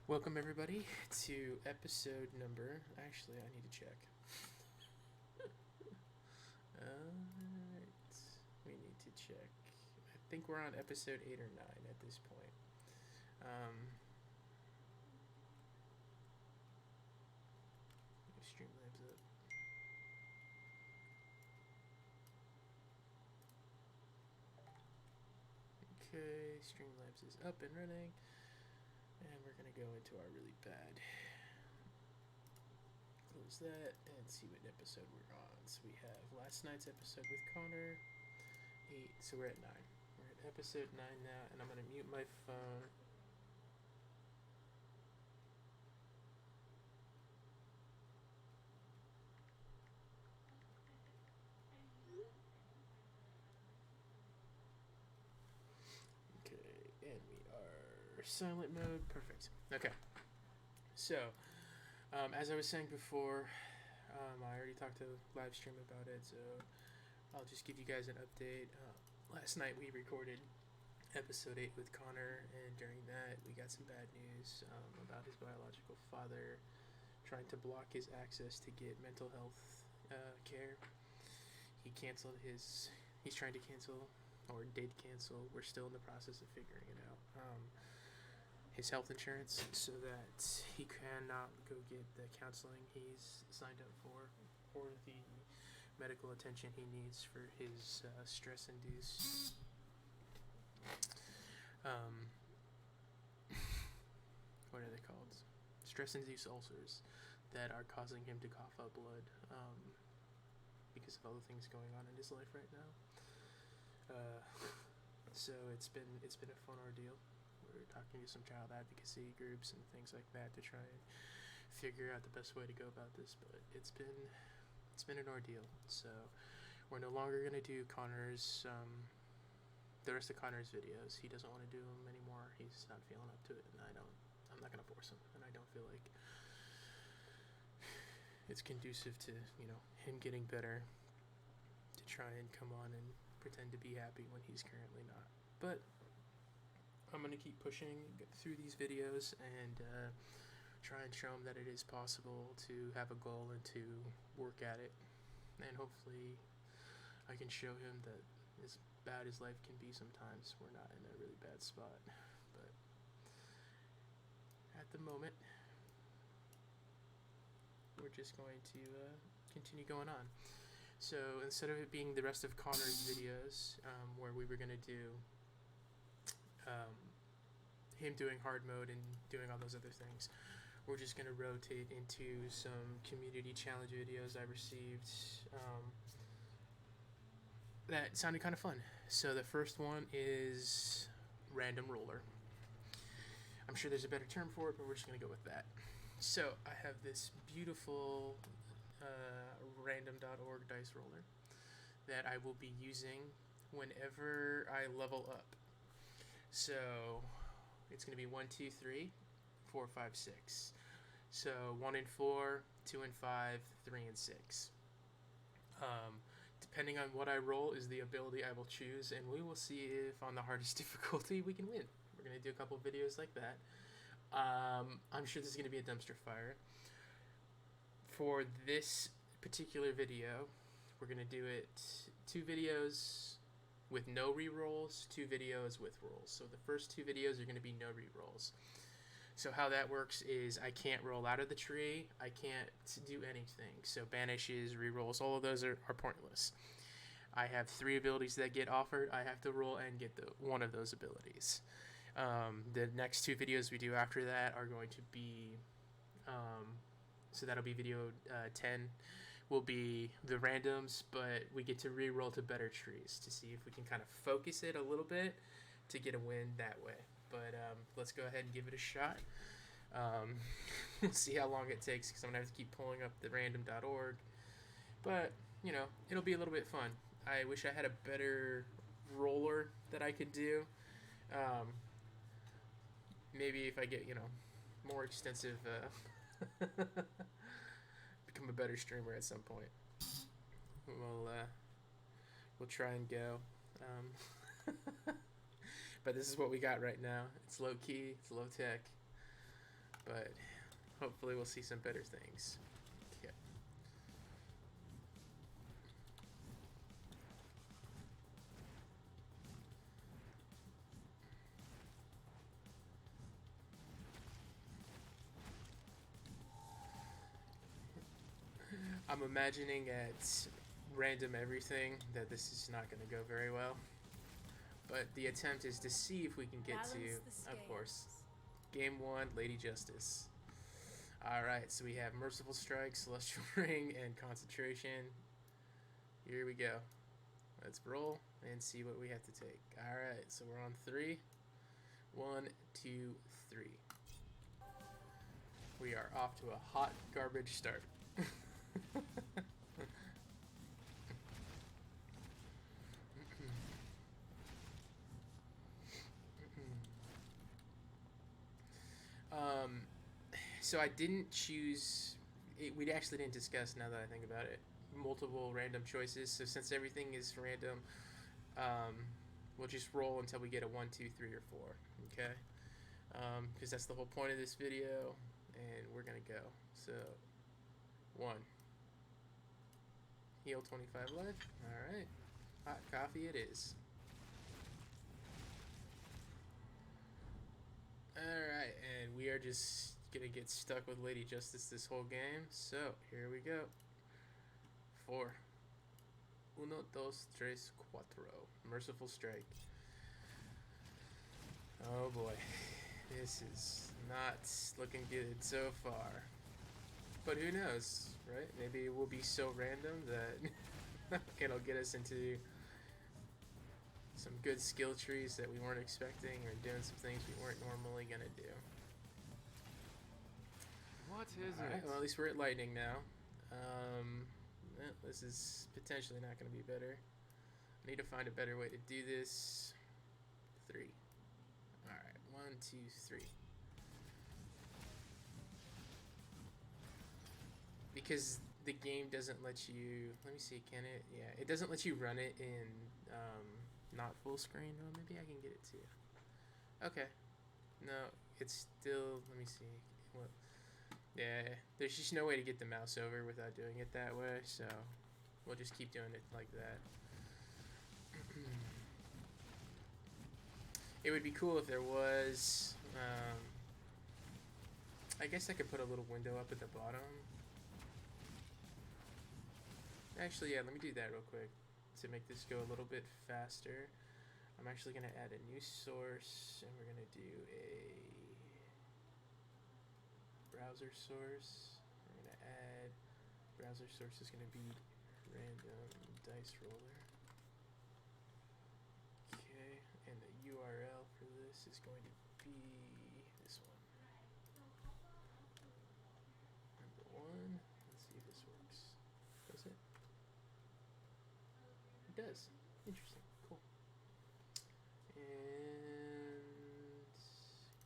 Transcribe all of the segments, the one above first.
Welcome everybody to episode number. Actually, I need to check. Alright, we need to check. I think we're on episode 8 or 9 at this point. Streamlabs up. Okay, Streamlabs is up and running. And we're going to go into our really bad. Close that and see what episode we're on. So we have last night's episode with Connor. 8, so we're at 9. We're at episode 9 now, and I'm going to mute my phone. Okay, and we are silent mode. Perfect. Okay. So, as I was saying before, I already talked to live stream about it, so I'll just give you guys an update. Last night we recorded episode 8 with Connor, and during that we got some bad news about his biological father trying to block his access to get mental health care. He's trying to cancel, or did cancel, we're still in the process of figuring it out, his health insurance, so that he cannot go get the counseling he's signed up for, or the medical attention he needs for his stress-induced what are they called? Stress-induced ulcers that are causing him to cough up blood because of all the things going on in his life right now. So it's been a fun ordeal. We're talking to some child advocacy groups and things like that to try and figure out the best way to go about this, but it's been an ordeal. So we're no longer going to do Connor's the rest of Connor's videos. He doesn't want to do them anymore. He's not feeling up to it, and I'm not going to force him, and I don't feel like it's conducive to, him getting better to try and come on and pretend to be happy when he's currently not. But I'm going to keep pushing through these videos and try and show him that it is possible to have a goal and to work at it. And hopefully I can show him that as bad as life can be sometimes, we're not in a really bad spot. But at the moment, we're just going to continue going on. So instead of it being the rest of Connor's videos, where we were going to do him doing hard mode and doing all those other things, we're just going to rotate into some community challenge videos I received that sounded kind of fun. So the first one is random roller. I'm sure there's a better term for it, but we're just going to go with that. So I have this beautiful random.org dice roller that I will be using whenever I level up. So it's going to be 1, 2, 3, 4, 5, 6. So 1 and 4, 2 and 5, 3 and 6. Depending on what I roll is the ability I will choose, and we will see if on the hardest difficulty we can win. We're going to do a couple videos like that. I'm sure this is going to be a dumpster fire. For this particular video, we're going to do it 2 videos with no rerolls, 2 videos with rolls. So the first 2 videos are going to be no rerolls. So how that works is I can't roll out of the tree, I can't do anything. So banishes, rerolls, all of those are pointless. I have 3 abilities that get offered. I have to roll and get one of those abilities. The next 2 videos we do after that are going to be, so that'll be video 10, will be the randoms, but we get to re-roll to better trees to see if we can kind of focus it a little bit to get a win that way. But let's go ahead and give it a shot. We'll see how long it takes, because I'm going to have to keep pulling up the random.org. But, it'll be a little bit fun. I wish I had a better roller that I could do. Maybe if I get, more extensive, become a better streamer at some point. We'll try and go. But this is what we got right now. It's low key, it's low tech. but hopefully we'll see some better things. Okay. I'm imagining at random everything that this is not going to go very well. But the attempt is to see if we can get to, of course, Game 1, Lady Justice. Alright, so we have Merciful Strike, Celestial Ring, and Concentration. Here we go. Let's roll and see what we have to take. Alright, so we're on 3. 1, 2, 3. We are off to a hot garbage start. So I didn't choose, we actually didn't discuss, now that I think about it, multiple random choices. So since everything is random, we'll just roll until we get a 1, 2, 3, or 4, okay? Because that's the whole point of this video, and we're gonna go. So 1. Heal 25 life. Alright. Hot coffee it is. Alright, and we are just gonna get stuck with Lady Justice this whole game. So, here we go. 4. 1, 2, 3, 4. Merciful Strike. Oh boy. This is not looking good so far. But who knows, right? Maybe it will be so random that it'll get us into some good skill trees that we weren't expecting, or doing some things we weren't normally gonna do. What is All right, it? well, at least we're at lightning now. This is potentially not gonna be better. I need to find a better way to do this. 3. Alright, 1, 2, 3. Because the game doesn't let you, let me see, can it? Yeah, it doesn't let you run it in not full screen. Well, maybe I can get it too. Okay. No, it's still, let me see. What? Yeah, there's just no way to get the mouse over without doing it that way, so we'll just keep doing it like that. It would be cool if there was, I guess I could put a little window up at the bottom. Actually, yeah, let me do that real quick to make this go a little bit faster. I'm actually going to add a new source, and we're going to do a browser source. We're going to add, browser source is going to be random dice roller. Okay, and the URL for this is going to be this one. Number 1. Let's see if this works. Does it? It does. Interesting. Cool. And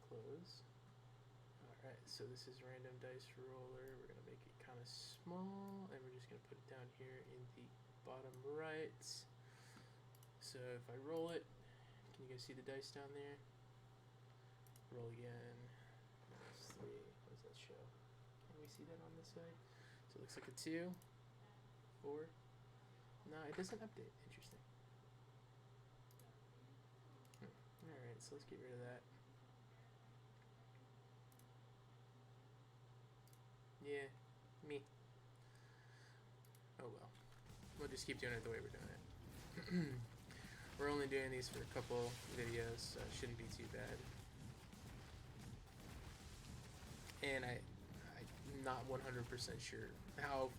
close. Alright, so this is random dice roller. We're going to make it kind of small, and we're just going to put it down here in the bottom right. So if I roll it, can you guys see the dice down there? Roll again. That's 3. What does that show? Can we see that on this side? So it looks like a 2. 4. No, it doesn't update. Interesting. Alright, so let's get rid of that. Yeah, me. Oh well. We'll just keep doing it the way we're doing it. We're only doing these for a couple videos, so it shouldn't be too bad. And I'm not 100% sure how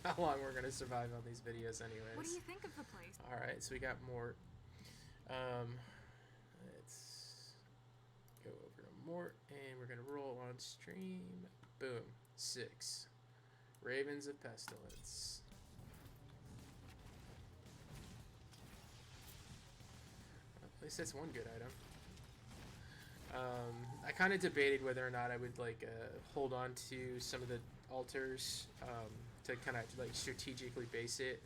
how long we're gonna survive on these videos, anyways. What do you think of the place? All right, so we got more. Let's go over to Mort, and we're gonna roll on stream. Boom, 6. Ravens of Pestilence. At least that's one good item. I kind of debated whether or not I would like hold on to some of the altars to kind of like strategically base it.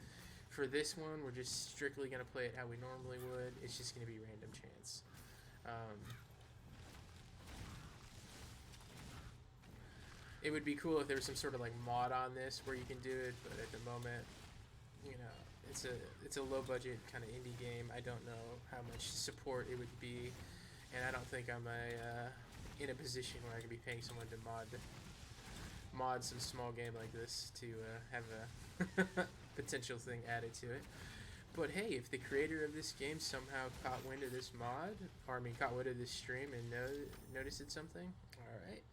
For this one, we're just strictly gonna play it how we normally would. It's just gonna be random chance. It would be cool if there was some sort of like mod on this where you can do it, but at the moment, you know, it's a low budget kind of indie game. I don't know how much support it would be, and I don't think I'm in a position where I can be paying someone to mod some small game like this to have a potential thing added to it. But hey, if the creator of this game somehow caught wind of this mod, or I mean caught wind of this stream and noticed something, alright.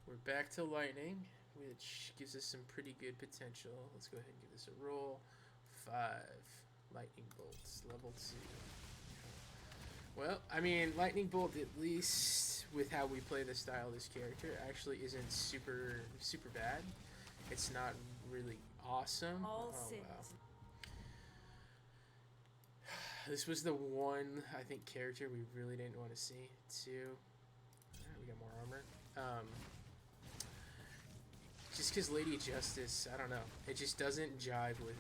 We're back to lightning, which gives us some pretty good potential. Let's go ahead and give this a roll. 5 lightning bolts, level 2. Well, I mean, lightning bolt, at least with how we play the style of this character, actually isn't super bad. It's not really awesome. Oh wow. This was the one, I think, character we really didn't want to see. 2. We got more armor. Just because Lady Justice, I don't know, it just doesn't jive with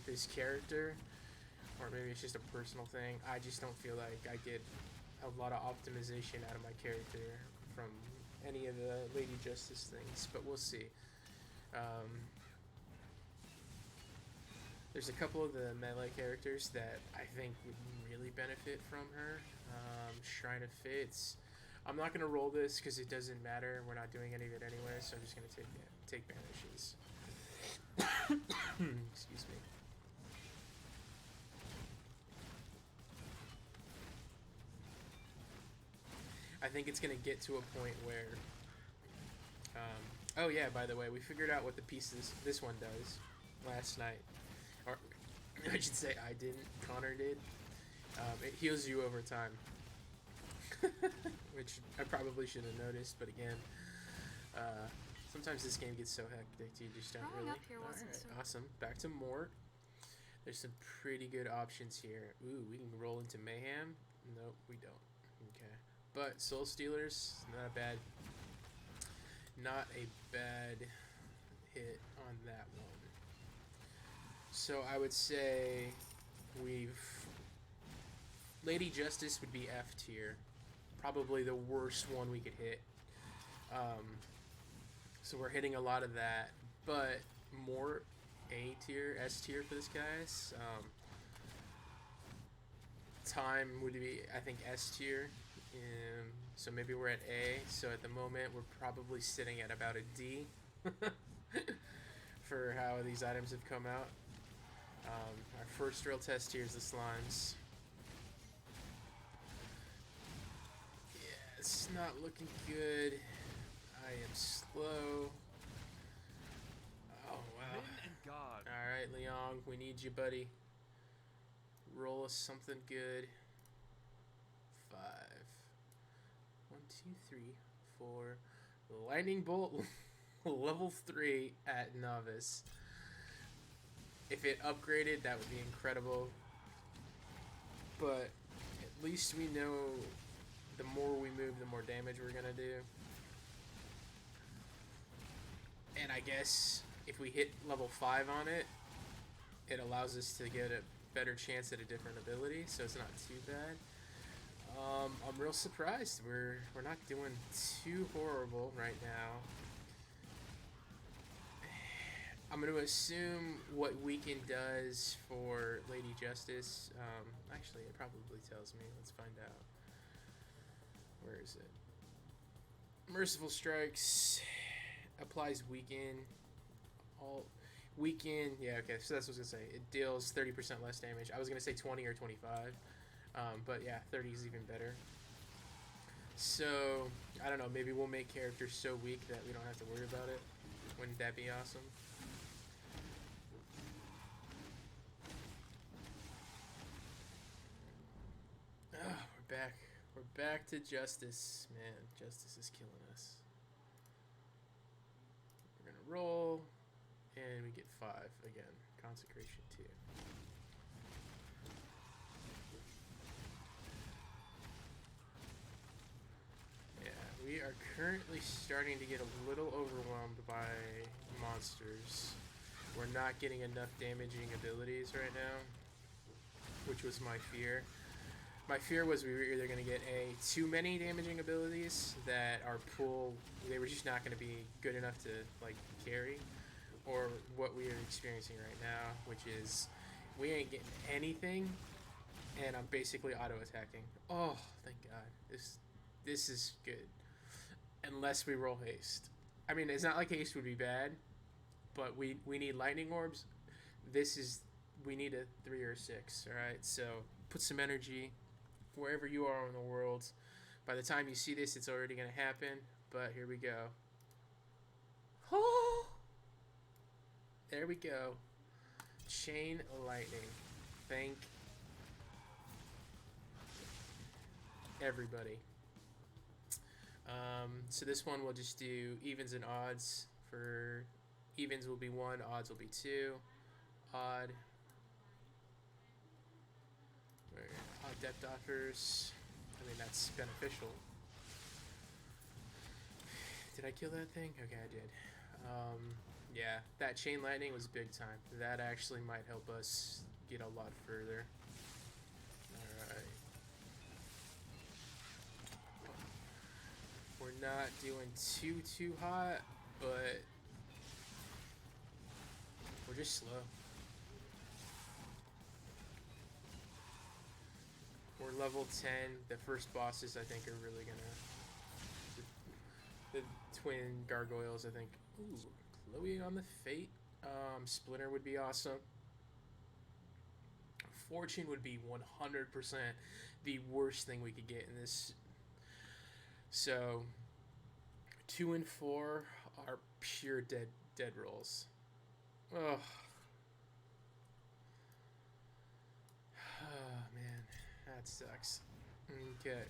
this character, or maybe it's just a personal thing. I just don't feel like I get a lot of optimization out of my character from any of the Lady Justice things, but we'll see. There's a couple of the melee characters that I think would really benefit from her. Shrine of Fates. I'm not gonna roll this because it doesn't matter. We're not doing any of it anyway, so I'm just gonna take banishes. Excuse me. I think it's gonna get to a point where. Oh yeah, by the way, we figured out what the piece this one does last night, or I should say I didn't. Connor did. It heals you over time. Which I probably should have noticed, but again, sometimes this game gets so hectic you just don't really. Alright, awesome. Back to Mort. There's some pretty good options here. Ooh, we can roll into Mayhem. Nope, we don't. Okay. But Soul Stealers, not a bad hit on that one. So I would say Lady Justice would be F tier. Probably the worst one we could hit. So we're hitting a lot of that, but more A tier, S tier for this guys. Time would be, I think, S tier. So maybe we're at A. So at the moment we're probably sitting at about a D for how these items have come out. Our first real test here is the slimes. It's not looking good. I am slow. Oh wow. Alright, Leong, we need you, buddy. Roll us something good. 5. 1, 2, 3, 4. Lightning bolt level 3 at novice. If it upgraded, that would be incredible. But at least we know the more we move, the more damage we're gonna do. And I guess if we hit level 5 on it, it allows us to get a better chance at a different ability, so it's not too bad. I'm real surprised. We're not doing too horrible right now. I'm going to assume what Weekend does for Lady Justice. Actually, it probably tells me. Let's find out. Where is it? Merciful Strikes applies Weekend. All Weekend, yeah, okay. So that's what I was gonna say. It deals 30% less damage. I was gonna say 20 or 25, but yeah, 30 is even better. So I don't know. Maybe we'll make characters so weak that we don't have to worry about it. Wouldn't that be awesome? We're back. We're back to Justice. Man, Justice is killing us. We're gonna roll, and we get 5 again. Consecration 2. Yeah, we are currently starting to get a little overwhelmed by monsters. We're not getting enough damaging abilities right now, which was my fear. My fear was we were either going to get too many damaging abilities that our pool, they were just not going to be good enough to like carry, or what we are experiencing right now, which is we ain't getting anything, and I'm basically auto attacking. Oh, thank God, this is good, unless we roll haste. I mean, it's not like haste would be bad, but we need lightning orbs. We need a 3 or 6. All right, so put some energy wherever you are in the world. By the time you see this, it's already going to happen, but here we go. Oh, there we go. Chain lightning. Thank everybody. So this one we'll just do evens and odds. For evens will be 1, odds will be 2. Odd depth offers. I mean, that's beneficial. Did I kill that thing? Okay, I did. Yeah, that chain lightning was big time. That actually might help us get a lot further. Alright. We're not doing too hot, but we're just slow. We're level 10. The first bosses, I think, are really gonna... The twin gargoyles, I think. Ooh, Chloe on the Fate. Splinter would be awesome. Fortune would be 100% the worst thing we could get in this. So, 2 and 4 are pure dead rolls. Ugh. Oh, man. That sucks. Okay.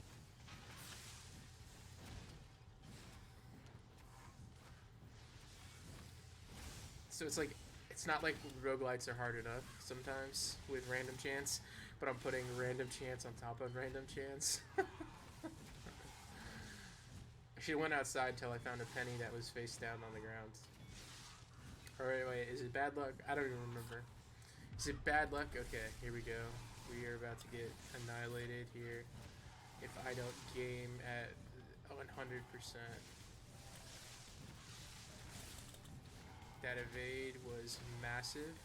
So it's like, it's not like roguelites are hard enough sometimes with random chance, but I'm putting random chance on top of random chance. I should have went outside until I found a penny that was face down on the ground. Alright, wait, is it bad luck? I don't even remember. Is it bad luck? Okay, here we go. We are about to get annihilated here if I don't game at 100%. That evade was massive.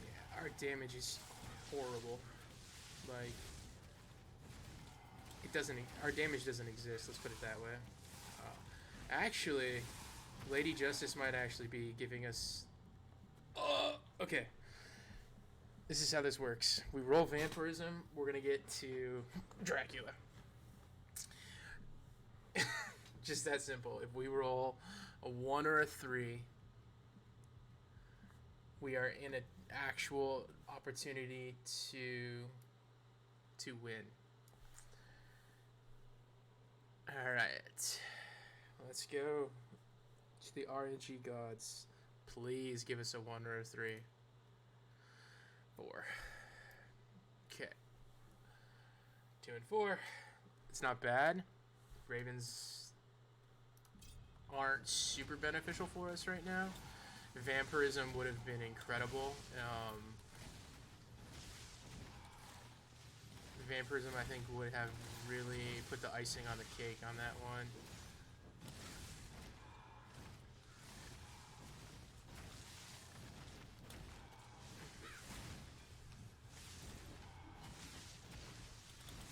Yeah, our damage is horrible. Like, it doesn't. Our damage doesn't exist. Let's put it that way. Actually, Lady Justice might actually be giving us. Okay. This is how this works. We roll vampirism. We're gonna get to Dracula. Just that simple. If we roll a 1 or a 3, we are in an actual opportunity to win. All right. Let's go to the RNG gods. Please give us a 1 or a 3. 4. Okay. 2 and 4. It's not bad. Ravens aren't super beneficial for us right now. Vampirism would have been incredible. Vampirism, I think, would have really put the icing on the cake on that one.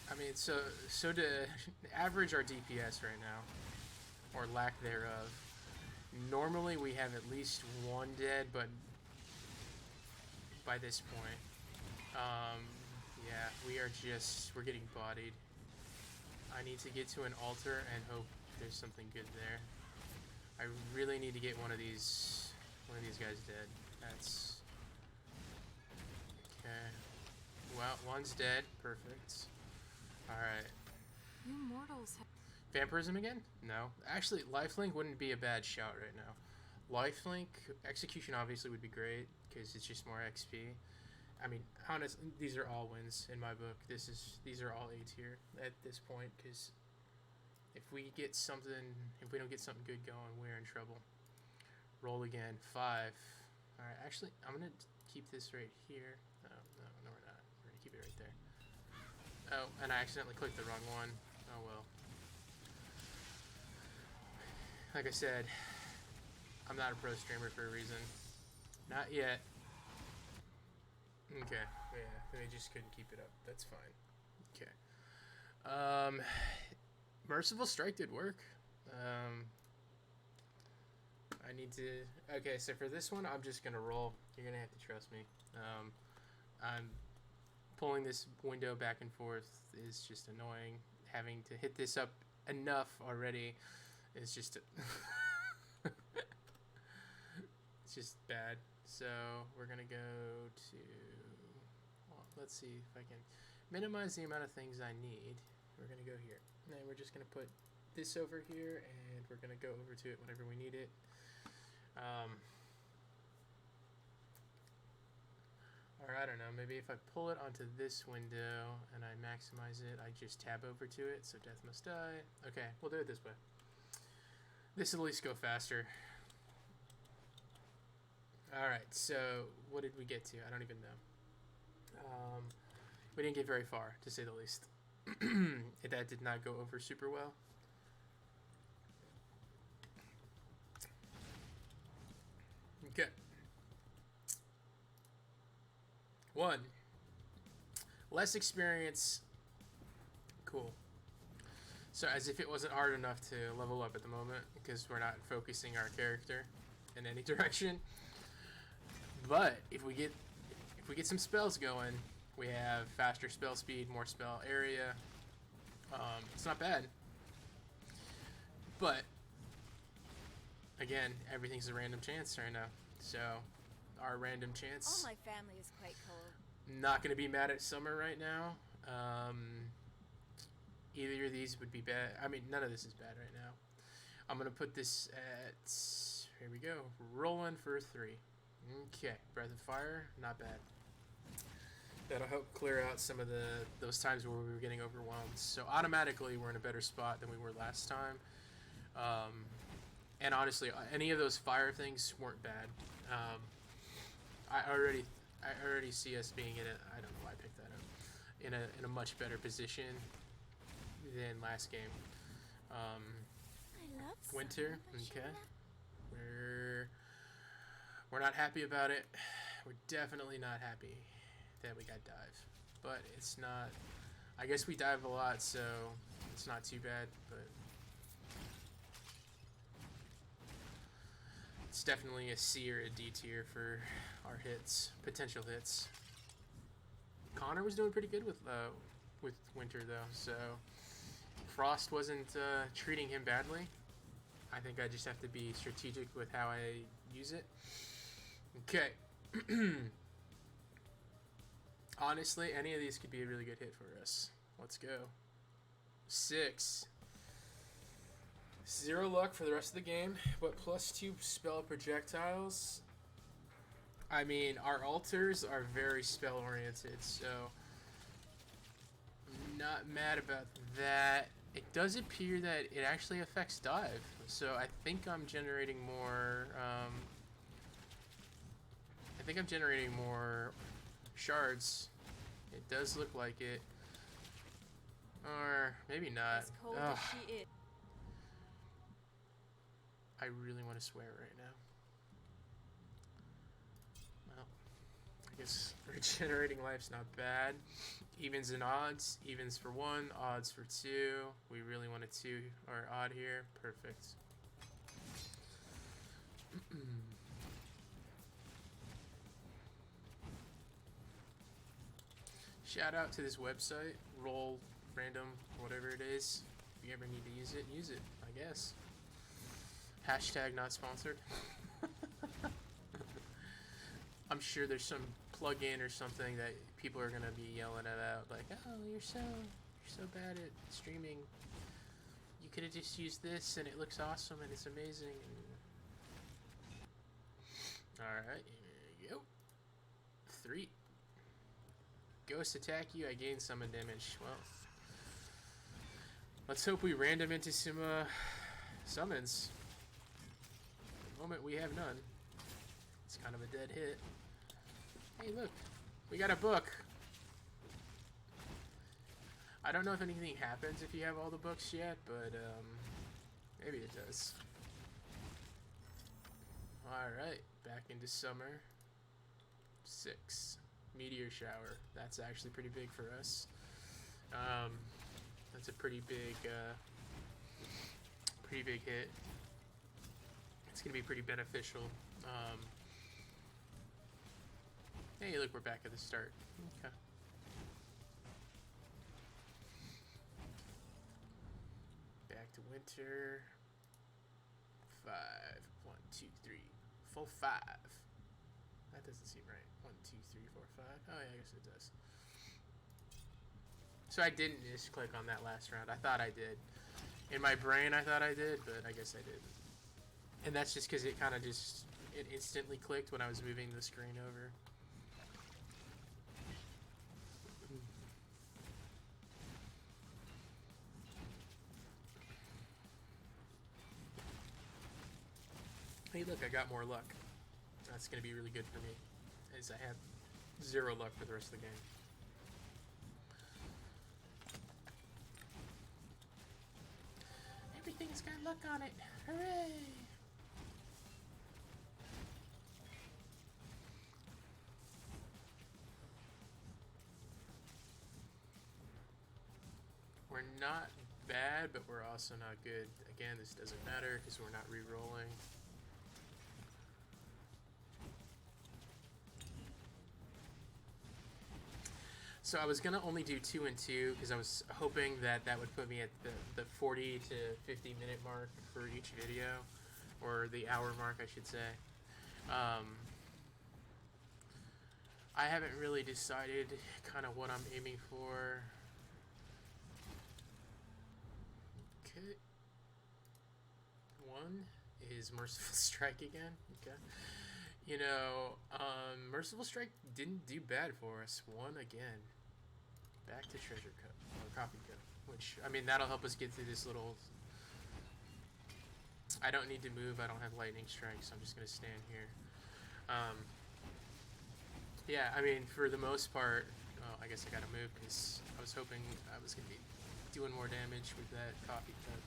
I mean, so to average our DPS right now, or lack thereof, normally we have at least 1 dead, but by this point, yeah, we're getting bodied. I need to get to an altar and hope there's something good there. I really need to get one of these guys dead. That's okay. Well, one's dead. Perfect. Alright. You mortals have... Vampirism again? No. Actually, lifelink wouldn't be a bad shout right now. Lifelink, execution obviously would be great, because it's just more XP. I mean, honestly, these are all wins in my book. These are all A tier at this point, because if we don't get something good going, we're in trouble. Roll again. 5. All right. Actually, I'm gonna keep this right here. No, we're not. We're gonna keep it right there. Oh, and I accidentally clicked the wrong one. Oh well. Like I said, I'm not a pro streamer for a reason. Not yet. Okay. Yeah, they just couldn't keep it up. That's fine. Okay. Merciful Strike did work. I need to... Okay, so for this one, I'm just going to roll. You're going to have to trust me. I'm pulling this window back and forth is just annoying. Having to hit this up enough already is just... it's just bad. So we're going to go to... Well, let's see if I can minimize the amount of things I need. We're going to go here. And then we're just going to put this over here, and we're going to go over to it whenever we need it. Or I don't know, maybe if I pull it onto this window and I maximize it, I just tab over to it, so death must die. Okay, we'll do it this way. This will at least go faster. Alright, so what did we get to? I don't even know. We didn't get very far, to say the least. That did not go over super well. Okay. 1. Less experience. Cool. So as if it wasn't hard enough to level up at the moment, because we're not focusing our character in any direction. But if we get some spells going, we have faster spell speed, more spell area. It's not bad. But again, everything's a random chance right now. So our random chance. All my family is quite cold. Not gonna be mad at Summer right now. Either of these would be bad. I mean, none of this is bad right now. I'm gonna put this at, here we go, rolling for 3. Okay, Breath of Fire, not bad. That'll help clear out some of those times where we were getting overwhelmed. So automatically, we're in a better spot than we were last time. And honestly, any of those fire things weren't bad. I already see us being in a, I don't know why I picked that up, in a much better position than last game. I love Winter, okay. We're not happy about it. We're definitely not happy that we got dive, but it's not. I guess we dive a lot, so it's not too bad. But it's definitely a C or a D tier for our hits, potential hits. Connor was doing pretty good with Winter though, so Frost wasn't treating him badly. I think I just have to be strategic with how I use it. Okay. Honestly, any of these could be a really good hit for us. Let's go. 6. 0 luck for the rest of the game, but +2 spell projectiles. I mean, our altars are very spell oriented, so I'm not mad about that. It does appear that it actually affects dive, so I think I'm generating more. I think I'm generating more shards. It does look like it, or maybe not. As cold as she is. I really want to swear right now. Well, I guess regenerating life's not bad. Evens and odds. Evens for 1, odds for 2. We really want a 2 or odd here. Perfect. Shout out to this website, roll random, whatever it is. If you ever need to use it, I guess. Hashtag not sponsored. I'm sure there's some plug-in or something that people are gonna be yelling about, like, oh, you're so bad at streaming. You could have just used this and it looks awesome and it's amazing. Alright, here you go. 3. ghosts attack you, I gain summon damage. Well, let's hope we random into some summons. At the moment we have none. It's kind of a dead hit. Hey, look, we got a book. I don't know if anything happens if you have all the books yet, but maybe it does. Alright, back into summer. 6. Meteor shower. That's actually pretty big for us. That's a pretty big hit. It's gonna be pretty beneficial. Hey, look, we're back at the start. Okay. Back to winter. 5. 1, 2, 3. Full 5. That doesn't seem right. 1, 2, 3, 4, 5. Oh, yeah, I guess it does. So I didn't just click on that last round. I thought I did. In my brain, I thought I did, but I guess I didn't. And that's just because it kind of just... It instantly clicked when I was moving the screen over. Hey, look, I got more luck. That's going to be really good for me, as I have 0 luck for the rest of the game. Everything's got luck on it. Hooray! We're not bad, but we're also not good. Again, this doesn't matter because we're not re-rolling. So I was going to only do 2 and 2 because I was hoping that that would put me at the 40 to 50 minute mark for each video, or the hour mark, I should say. I haven't really decided kind of what I'm aiming for. Okay. 1 is Merciful Strike again. Okay. You know, Merciful Strike didn't do bad for us. 1 again. Back to Treasure Cup, or Coffee Cup, which, I mean, that'll help us get through this little... I don't need to move, I don't have Lightning Strike, so I'm just going to stand here. Yeah, I mean, for the most part, well, I guess I gotta move, because I was hoping I was going to be doing more damage with that Coffee Cup.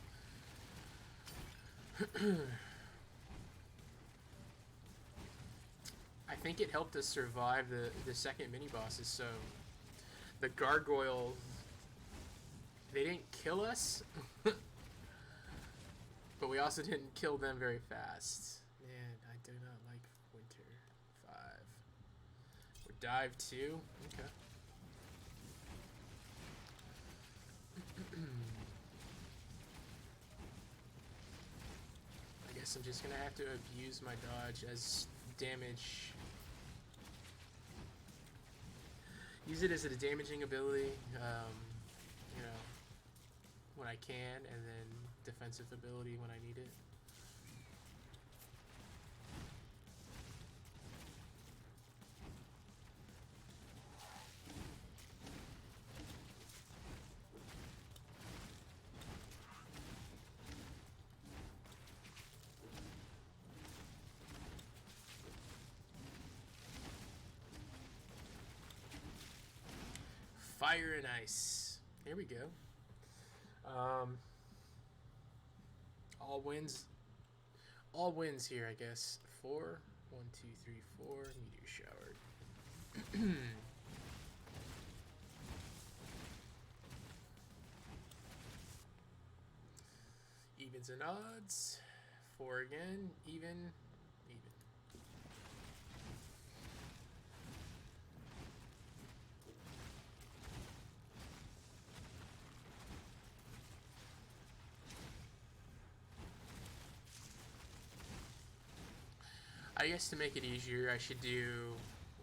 I think it helped us survive the second mini-bosses, so... The gargoyles, they didn't kill us, but we also didn't kill them very fast. Man, I do not like winter. 5. We're dive 2. Okay. I guess I'm just gonna have to abuse my dodge as damage. Use it as a damaging ability, you know, when I can, and then defensive ability when I need it. Fire and ice. Here we go. All wins. All wins here, I guess. 4. 1, 2, 3, 4. Meteor shower. Evens and odds. 4 again. Even. I guess to make it easier, I should do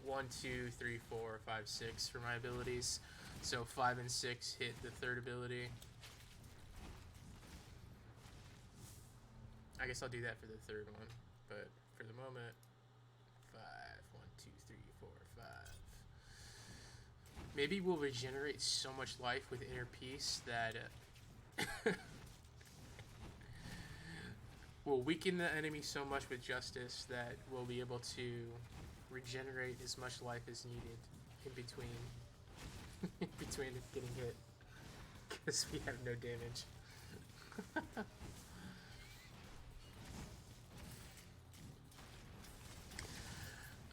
1, 2, 3, 4, 5, 6 for my abilities. So 5 and 6 hit the third ability. I guess I'll do that for the third one, but for the moment, 5, 1, 2, 3, 4, 5. Maybe we'll regenerate so much life with Inner Peace that we'll weaken the enemy so much with Justice that we'll be able to regenerate as much life as needed in between getting hit, because we have no damage.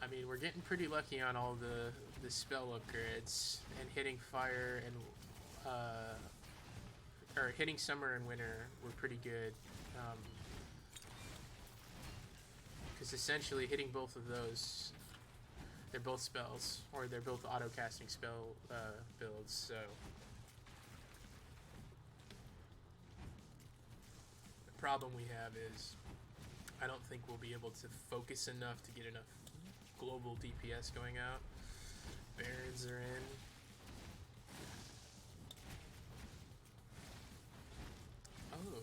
I mean, we're getting pretty lucky on all the spell upgrades, and hitting fire and or hitting summer and winter were pretty good, because essentially hitting both of those, they're both spells, or they're both auto casting spell builds. So the problem we have is I don't think we'll be able to focus enough to get enough global DPS going out. Barons are in. Oh.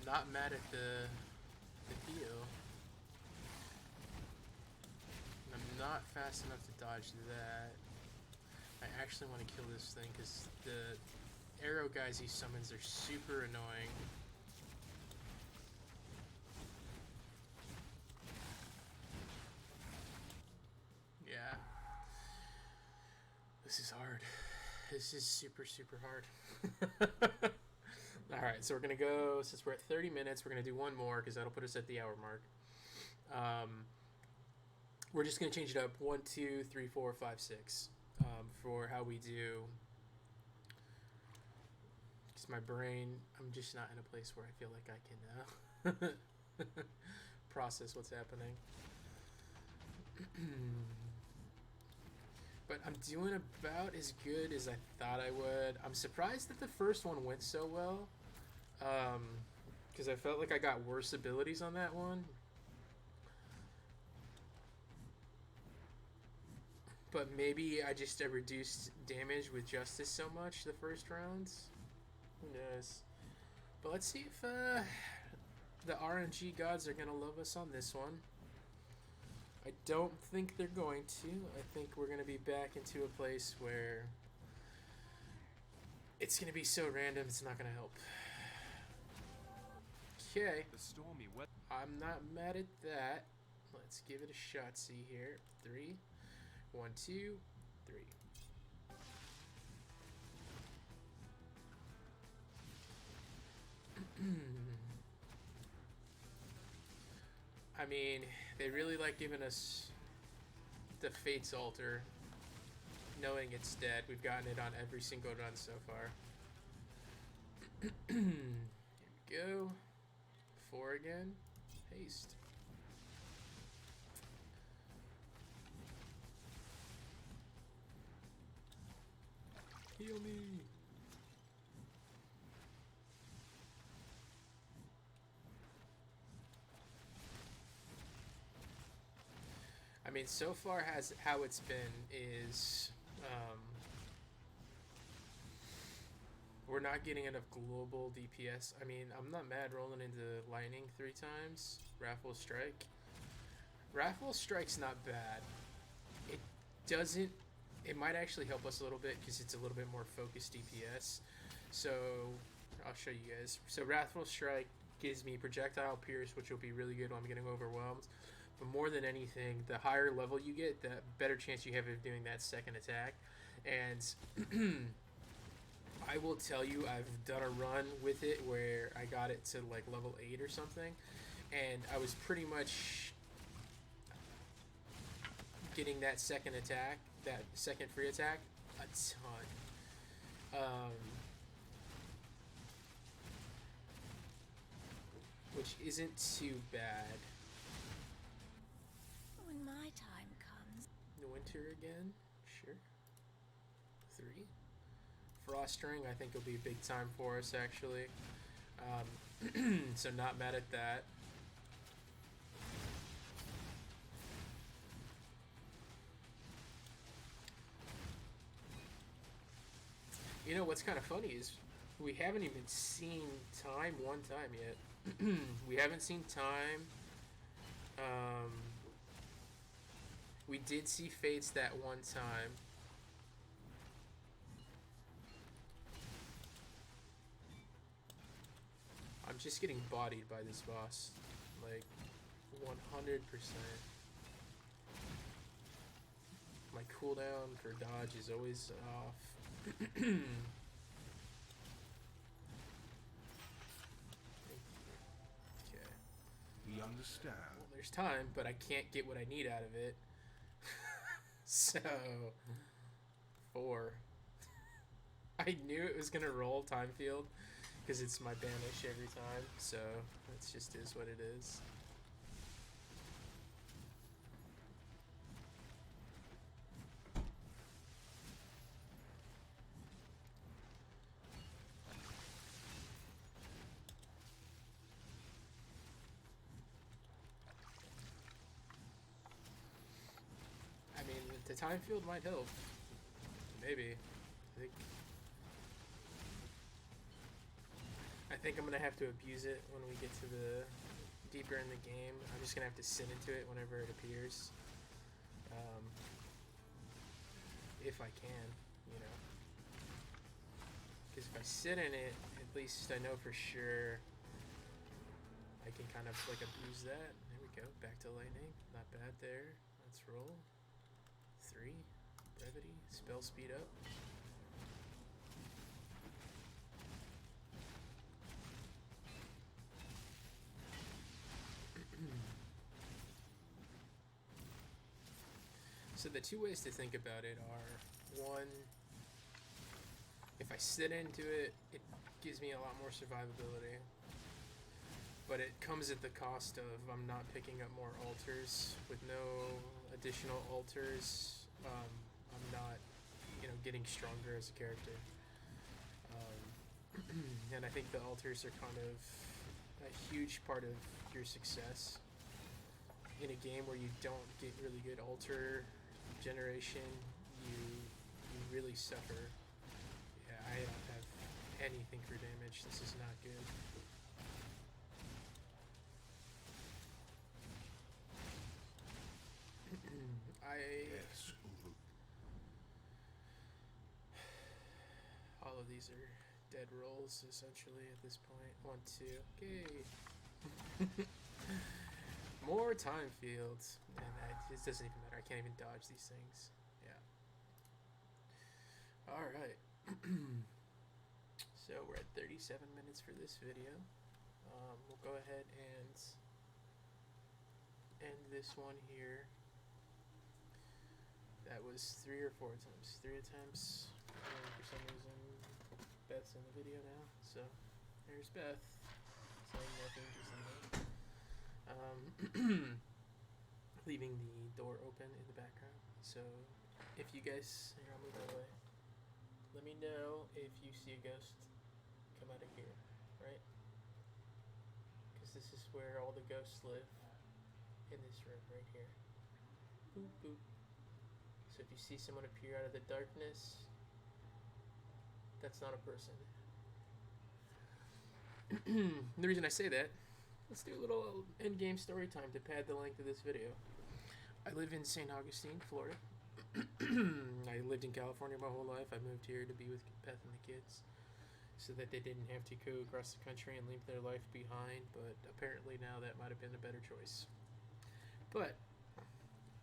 Not mad at the heal. I'm not fast enough to dodge that. I actually want to kill this thing because the arrow guys he summons are super annoying. Yeah. This is hard. This is super, super hard. Alright, so we're going to go, since we're at 30 minutes, we're going to do one more because that'll put us at the hour mark. We're just going to change it up 1, 2, 3, 4, 5, 6 for how we do. Because my brain, I'm just not in a place where I feel like I can process what's happening. But I'm doing about as good as I thought I would. I'm surprised that the first one went so well. Because I felt like I got worse abilities on that one. But maybe I just reduced damage with Justice so much the first rounds. Who knows? But let's see if the RNG gods are going to love us on this one. I don't think they're going to. I think we're going to be back into a place where it's going to be so random it's not going to help. Okay. I'm not mad at that. Let's give it a shot. See here. 3. 1, 2, 3. I mean, they really like giving us the Fate's Altar, knowing it's dead. We've gotten it on every single run so far. Here we go. 4 again. Haste. Heal me. I mean, so far how it's been is we're not getting enough global DPS. I mean, I'm not mad rolling into Lightning 3 times. Wrathful Strike. Wrathful Strike's not bad. It doesn't... It might actually help us a little bit because it's a little bit more focused DPS. So, I'll show you guys. So, Wrathful Strike gives me Projectile Pierce, which will be really good when I'm getting overwhelmed. But more than anything, the higher level you get, the better chance you have of doing that second attack. And I will tell you, I've done a run with it where I got it to like level 8 or something. And I was pretty much getting that second attack, that second free attack, a ton. Which isn't too bad. When my time comes. The winter again, sure. 3. Frostring, I think will be a big time for us actually. So not mad at that. You know what's kind of funny is we haven't even seen time one time yet. We haven't seen time. We did see Fates that one time. I'm just getting bodied by this boss. Like, 100%. My cooldown for dodge is always off. Okay. We understand. Well, there's time, but I can't get what I need out of it. So, 4. I knew it was gonna roll time field because it's my banish every time. So it just is what it is. I mean, the time field might help. Maybe. I think I'm gonna have to abuse it when we get to the deeper in the game. I'm just gonna have to sit into it whenever it appears, if I can, you know. Because if I sit in it, at least I know for sure I can kind of like abuse that. There we go. Back to lightning. Not bad there. Let's roll. 3. Brevity. Spell speed up. So the two ways to think about it are, one, if I sit into it, it gives me a lot more survivability. But it comes at the cost of I'm not picking up more altars. With no additional altars, I'm not, getting stronger as a character. And I think the altars are kind of a huge part of your success. In a game where you don't get really good altar generation, you really suffer. Yeah, I don't have anything for damage. This is not good. All of these are dead rolls essentially at this point. 1, 2. Okay. More time fields, and it doesn't even matter. I can't even dodge these things. Yeah. All right. So we're at 37 minutes for this video. We'll go ahead and end this one here. That was 3 or 4 attempts. 3 attempts. And for some reason, Beth's in the video now. So there's Beth saying nothing, just leaving the door open in the background. So if you guys, here, I'll move that away. Let me know if you see a ghost come out of here, right? Because this is where all the ghosts live, in this room right here. Boop, boop. So if you see someone appear out of the darkness, that's not a person. The reason I say that, let's do a little end-game story time to pad the length of this video. I live in St. Augustine, Florida. I lived in California my whole life. I moved here to be with Beth and the kids so that they didn't have to go across the country and leave their life behind, but apparently now that might have been a better choice. But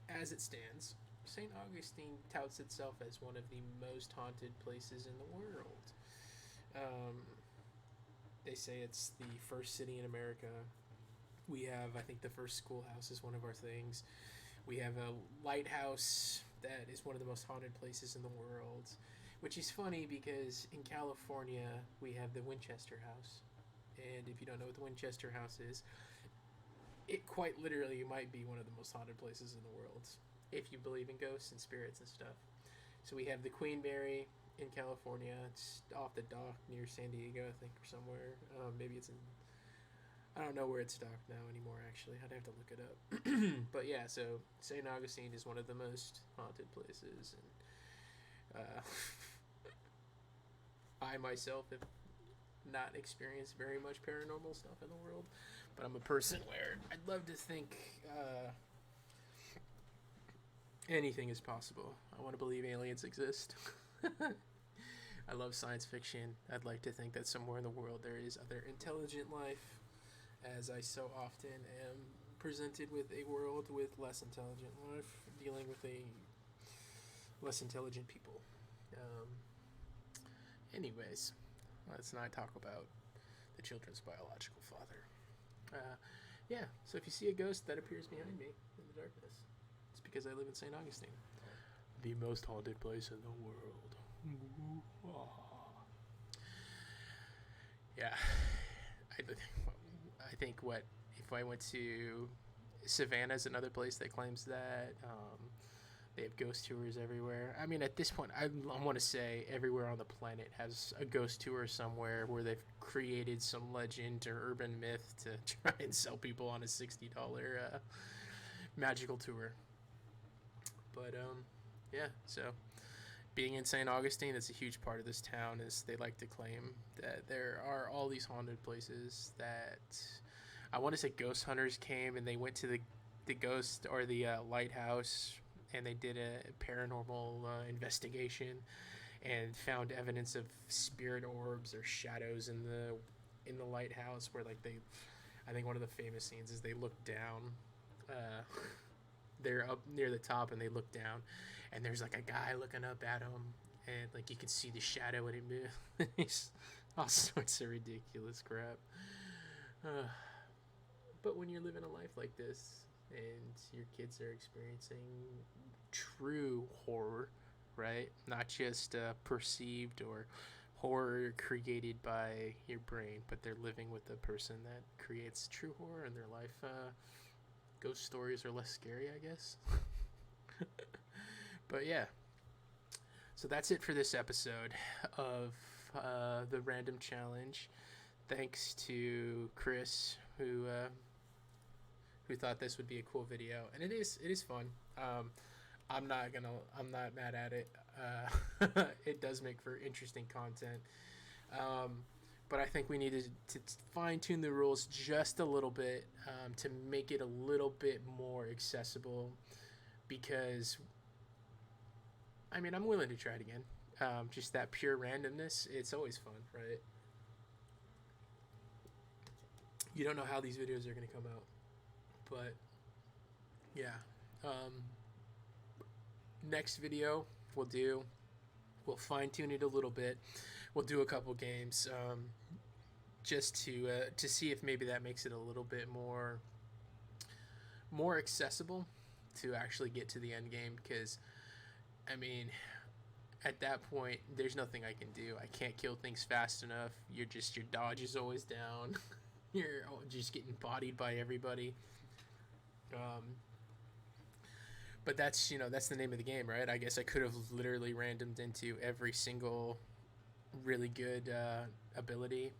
as it stands, St. Augustine touts itself as one of the most haunted places in the world. They say it's the first city in America. We have, I think, the first schoolhouse is one of our things. We have a lighthouse that is one of the most haunted places in the world, which is funny because in California we have the Winchester House. And if you don't know what the Winchester House is, it quite literally might be one of the most haunted places in the world, if you believe in ghosts and spirits and stuff. So we have the Queen Mary in California. It's off the dock near San Diego, I think, or somewhere. Maybe it's in... I don't know where it's docked now anymore, actually. I'd have to look it up. But yeah, so St. Augustine is one of the most haunted places. And I myself have not experienced very much paranormal stuff in the world. But I'm a person where I'd love to think... anything is possible. I want to believe aliens exist. I love science fiction. I'd like to think that somewhere in the world there is other intelligent life, as I so often am presented with a world with less intelligent life, dealing with a less intelligent people. Anyways, let's not talk about the children's biological father. Yeah, so if you see a ghost that appears behind me in the darkness, it's because I live in St. Augustine, the most haunted place in the world. Yeah, I think what if I went to Savannah's another place that claims that they have ghost tours everywhere. I mean, at this point, I want to say everywhere on the planet has a ghost tour somewhere where they've created some legend or urban myth to try and sell people on a $60 magical tour. But yeah, so being in St. Augustine, that's a huge part of this town. Is they like to claim that there are all these haunted places that I want to say ghost hunters came and they went to the ghost or the lighthouse and they did a paranormal investigation and found evidence of spirit orbs or shadows in the lighthouse where like I think one of the famous scenes is they look down. They're up near the top and they look down and there's like a guy looking up at them and like you can see the shadow and it moves. All sorts of ridiculous crap. But when you're living a life like this and your kids are experiencing true horror, right? Not just perceived or horror created by your brain, but they're living with the person that creates true horror in their life. Ghost stories are less scary, I guess. But yeah. So that's it for this episode of the Random Challenge. Thanks to Chris who thought this would be a cool video, and it is fun. I'm not mad at it. It does make for interesting content. But I think we need to fine tune the rules just a little bit to make it a little bit more accessible, because I mean, I'm willing to try it again. Just that pure randomness, it's always fun, right? You don't know how these videos are going to come out. But yeah, next video we'll fine tune it a little bit. We'll do a couple games just to see if maybe that makes it a little bit more accessible to actually get to the end game. Because I mean, at that point, there's nothing I can do. I can't kill things fast enough. Your dodge is always down. You're just getting bodied by everybody. But that's the name of the game, right? I guess I could have literally randomed into every single really good ability.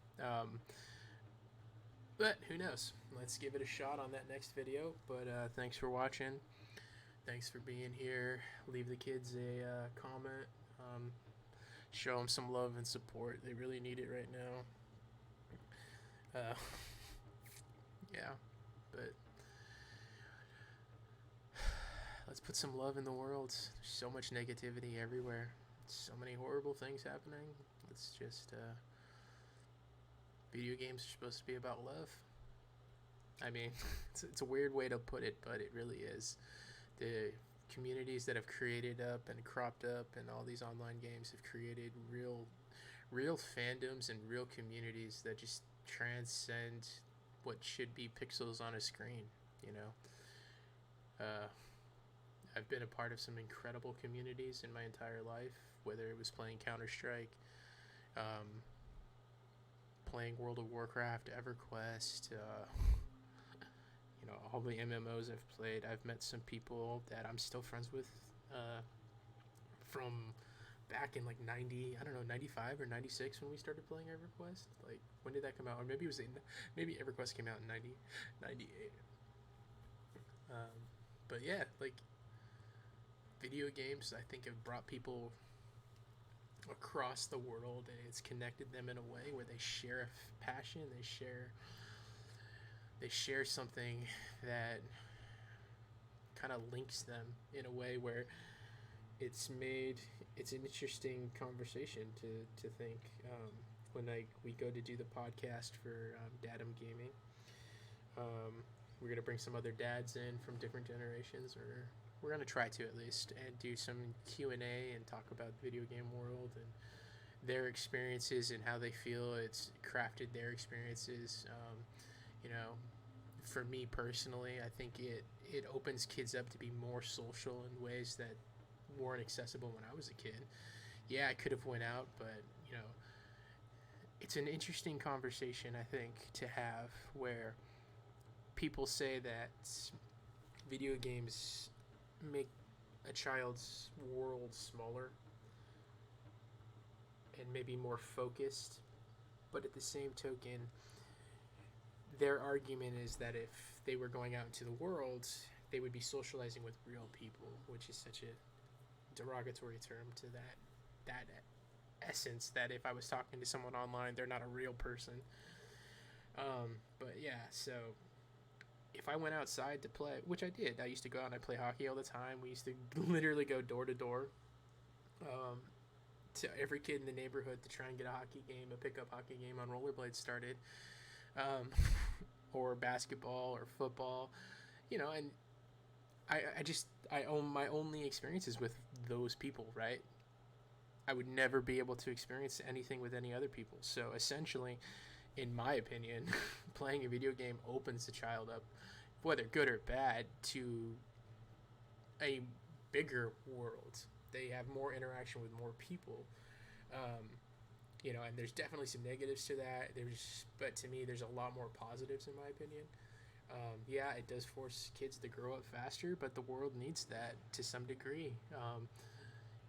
But who knows? Let's give it a shot on that next video. But thanks for watching. Thanks for being here. Leave the kids a comment. Show them some love and support. They really need it right now. Yeah, but let's put some love in the world. There's so much negativity everywhere. So many horrible things happening. Let's just video games are supposed to be about love. I mean, it's a weird way to put it, but it really is. The communities that have created up and cropped up and all these online games have created real fandoms and real communities that just transcend what should be pixels on a screen, I've been a part of some incredible communities in my entire life, whether it was playing Counter-Strike, playing World of Warcraft, EverQuest, all the MMOs I've played. I've met some people that I'm still friends with from back in like 95 or 96 when we started playing EverQuest. Like, when did that come out? Or maybe maybe EverQuest came out in 98. But yeah, like, video games, I think, have brought people across the world, and it's connected them in a way where they share a passion. They share something that kind of links them in a way where it's an interesting conversation to think. When we go to do the podcast for Datum Gaming, we're gonna bring some other dads in from different generations, or we're gonna try to at least, and do some Q&A and talk about the video game world and their experiences and how they feel it's crafted their experiences. You know, for me personally, I think it opens kids up to be more social in ways that weren't accessible when I was a kid. Yeah, I could have went out, but you know, it's an interesting conversation I think to have where people say that video games make a child's world smaller and maybe more focused, but at the same token, their argument is that if they were going out into the world, they would be socializing with real people, which is such a derogatory term to that essence, that if I was talking to someone online, they're not a real person. But yeah, so if I went outside to play, which I did, I used to go out and I play hockey all the time. We used to literally go door to door to every kid in the neighborhood to try and get a pickup hockey game on rollerblades started, or basketball or football, you know. And I own my only experiences with those people, right? I would never be able to experience anything with any other people. So essentially, in my opinion, playing a video game opens the child up, whether good or bad, to a bigger world. They have more interaction with more people. You know, and there's definitely some negatives to that. But to me, there's a lot more positives in my opinion. Yeah, it does force kids to grow up faster, but the world needs that to some degree.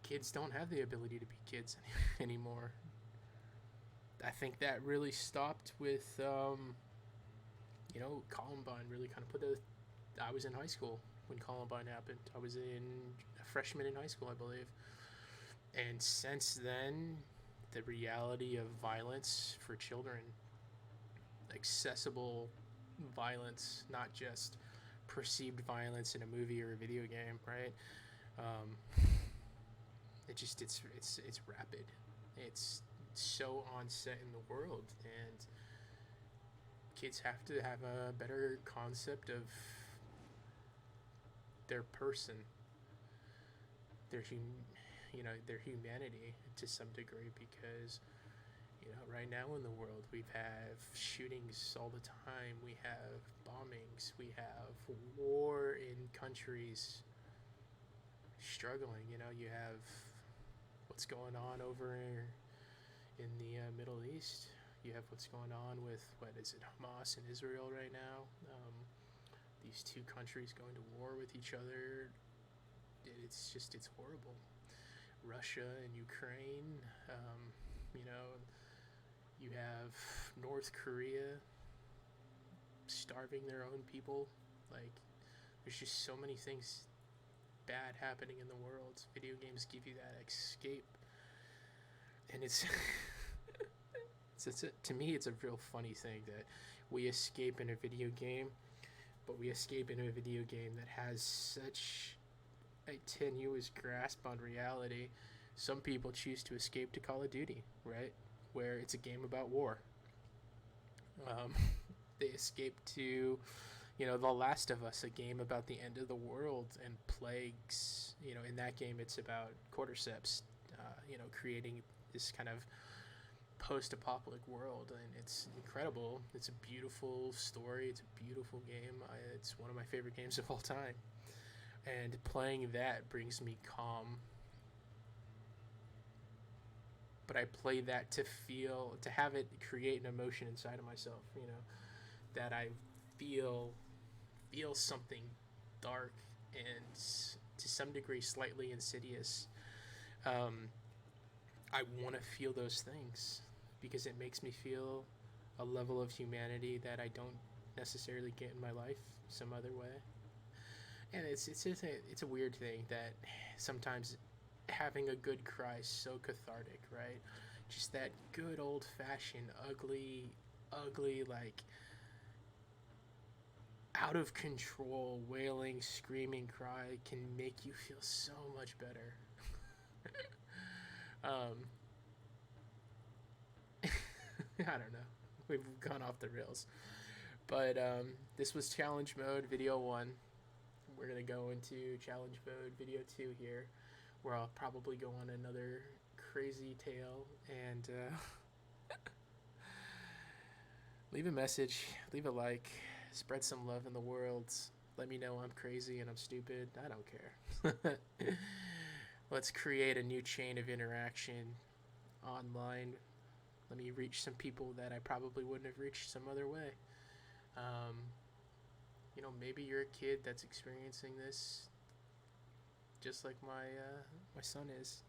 Kids don't have the ability to be kids anymore. I think that really stopped with, you know, Columbine really kind of I was in high school when Columbine happened. I was a freshman in high school, I believe. And since then, the reality of violence for children, accessible violence, not just perceived violence in a movie or a video game, right? It's rapid. It's so on set in the world, and kids have to have a better concept of their person, their their humanity to some degree, because you know, right now in the world we have shootings all the time, we have bombings, we have war in countries struggling. You know, you have what's going on over in the Middle East. You have what's going on with, Hamas and Israel right now. These two countries going to war with each other. It's horrible. Russia and Ukraine. You know, you have North Korea starving their own people. Like, there's just so many things bad happening in the world. Video games give you that escape, and it's to me, it's a real funny thing that we escape in a video game, but we escape in a video game that has such a tenuous grasp on reality. Some people choose to escape to Call of Duty, right, where it's a game about war. They escape to, you know, The Last of Us, a game about the end of the world and plagues. You know, in that game, it's about cordyceps, you know, creating this kind of post-apocalyptic world, and it's incredible. It's a beautiful story. It's a beautiful game. It's one of my favorite games of all time. And playing that brings me calm. But I play that to have it create an emotion inside of myself, you know, that I feel something dark and to some degree slightly insidious. I want to feel those things because it makes me feel a level of humanity that I don't necessarily get in my life some other way. And it's a weird thing that sometimes having a good cry is so cathartic, right? Just that good old-fashioned ugly, like out of control wailing, screaming cry can make you feel so much better. I don't know. We've gone off the rails. But this was challenge mode video 1. We're going to go into challenge mode video 2 here, where I'll probably go on another crazy tale and leave a message, leave a like, spread some love in the world. Let me know I'm crazy and I'm stupid. I don't care. Let's create a new chain of interaction online. Let me reach some people that I probably wouldn't have reached some other way. You know, maybe you're a kid that's experiencing this just like my son is.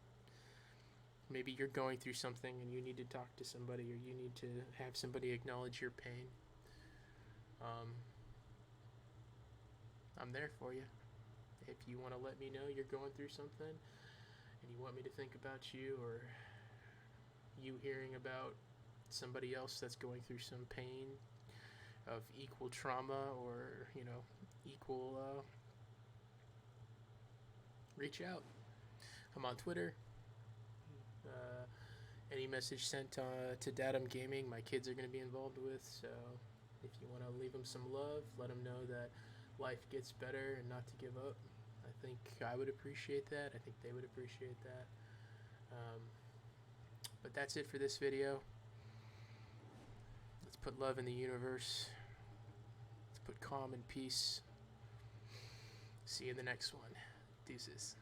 Maybe you're going through something and you need to talk to somebody, or you need to have somebody acknowledge your pain. I'm there for you. If you want to let me know you're going through something and you want me to think about you, or you hearing about somebody else that's going through some pain of equal trauma, or, you know, equal, reach out. I'm on Twitter. Any message sent to Datum Gaming, my kids are going to be involved with, so if you want to leave them some love, let them know that life gets better and not to give up. I think I would appreciate that. I think they would appreciate that. But that's it for this video. Let's put love in the universe. Let's put calm and peace. See you in the next one. Deuces.